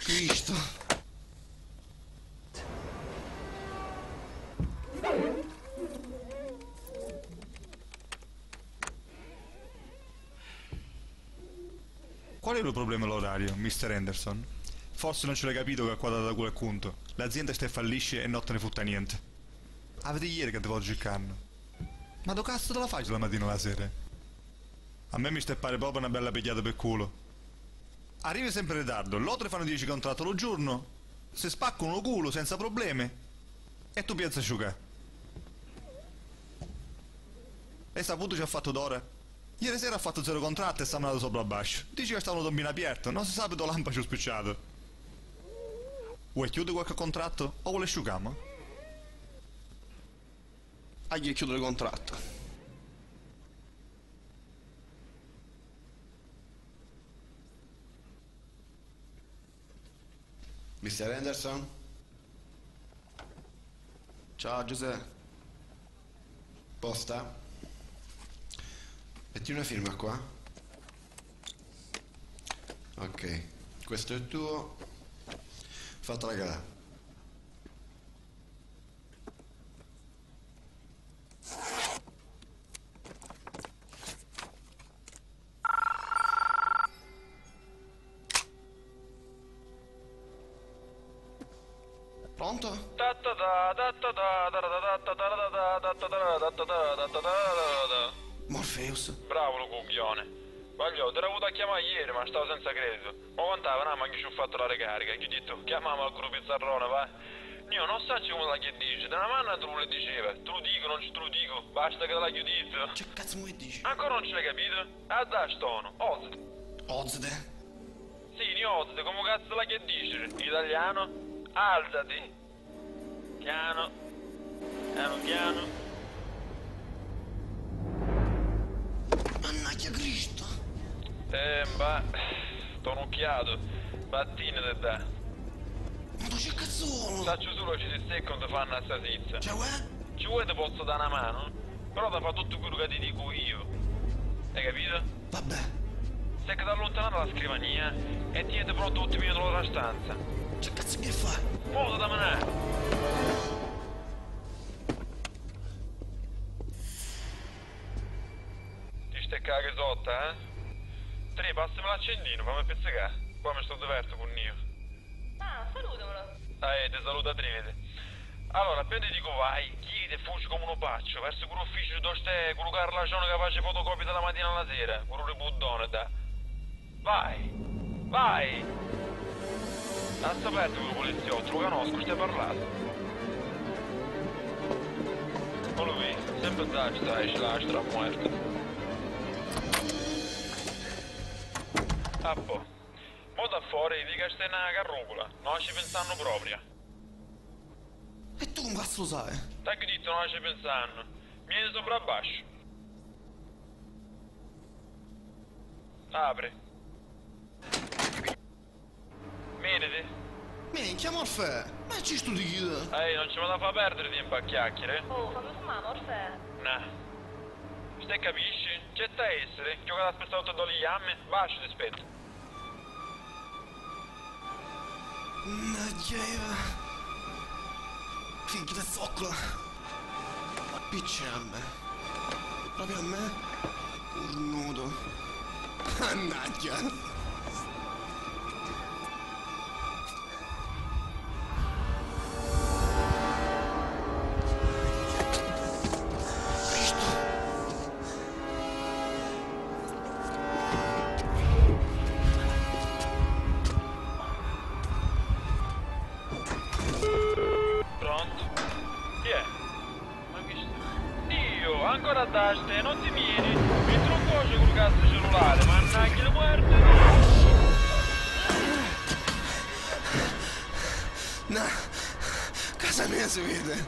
Cristo. Qual è il problema l'orario, Mr. Henderson? Forse non ce l'hai capito che qua da culo è conto. L'azienda sta fallisce e non te ne frutta niente. Avete ieri che devo giocare. Ma dove cazzo te la fai la mattina alla sera? A me mi steppare proprio una bella pigliata per culo. Arrivi sempre in ritardo, l'altro fanno 10 contratti al giorno, se spaccano lo culo senza problemi, e tu pensi a asciugare. E saputo ci ha fatto d'ora? Ieri sera ha fatto 0 contratti e sta andato sopra a basso. Dici che sta un tombino aperto, non si sa dove lampa ci ho spicciato. Vuoi chiudere qualche contratto o vuole asciugare? Agli chiudere il contratto. Mr. Henderson? Ciao Giuseppe. Posta? Metti una firma qua. Ok, questo è il tuo. Fatela gara. Pronto? Morpheus? Bravo lo coglione. Voglio, te l'ho avuto a chiamare ieri, ma stavo senza credito. Ma contava, no, ma che ci ho fatto la ricarica. Gli ho detto, chiamiamo al gruppo Pizzarrone, va. Io non so come la che dice, da una mano te lo diceva. Te lo dico, non te lo dico, basta che te l'ha chiudito. Che cazzo mi dici? Ancora non ce l'hai capito? Ah, dai, stono, Ozde. Ozde? Sì, Ozde, come cazzo la che dice? In italiano? Alzati. Piano. Piano piano. Mannaggia Cristo! T'ho un'occhiato. Battine te da. Ma tu c'è cazzo? Saccio solo che ci secco non ti fanno a sta sizza. Ciao, Ci vuoi te posso dare una mano? Però ti fa tutto quello che ti dico io. Hai capito? Vabbè. Se che ti allontanato dalla scrivania e tieni pronto tutti i minuti della stanza. Che cazzo mi fai? Modo da manare. Ti stecca che sotto, eh? Tre, passami l'accendino, fammi pizzicare. Poi mi sto diverso con io. Ah, salutamelo. Ti saluta Trinity. Allora, appena ti dico vai, chiedi e fuggi come uno paccio, verso quell'ufficio dove stai, quello carlacione che face fotocopie dalla mattina alla sera, quello ribuddone da. Vai! Vai! Ha saperto quello poliziotto, lo conosco, stai parlando. Non lo vedi, sempre da stai, ci lascia la muerta. Ah, po'. Mo da fuori, dica che stai una carrucola, non ci pensando proprio. E tu come cazzo lo sai? T'ha che detto non ci pensando. Vieni sopra a basso. Apri. Vedete? Minchia Morfe! Ma ci studi chi? Non ci vado a far perdere tempo a chiacchiere. Oh, fammi fumare, Morfe. Nah. Stai capisci? C'è da essere. Giocate a aspettare 8 dollari amme. Bacio ti aspetto. Mannaggia. Figli da zoccola. Appicci a me. Proprio a me? Cornuto. Mannaggia. Ancora daste, non ti vieni. Mentre un coce col cazzo cellulare, mannaggia le muerte. No, casa mia si vede.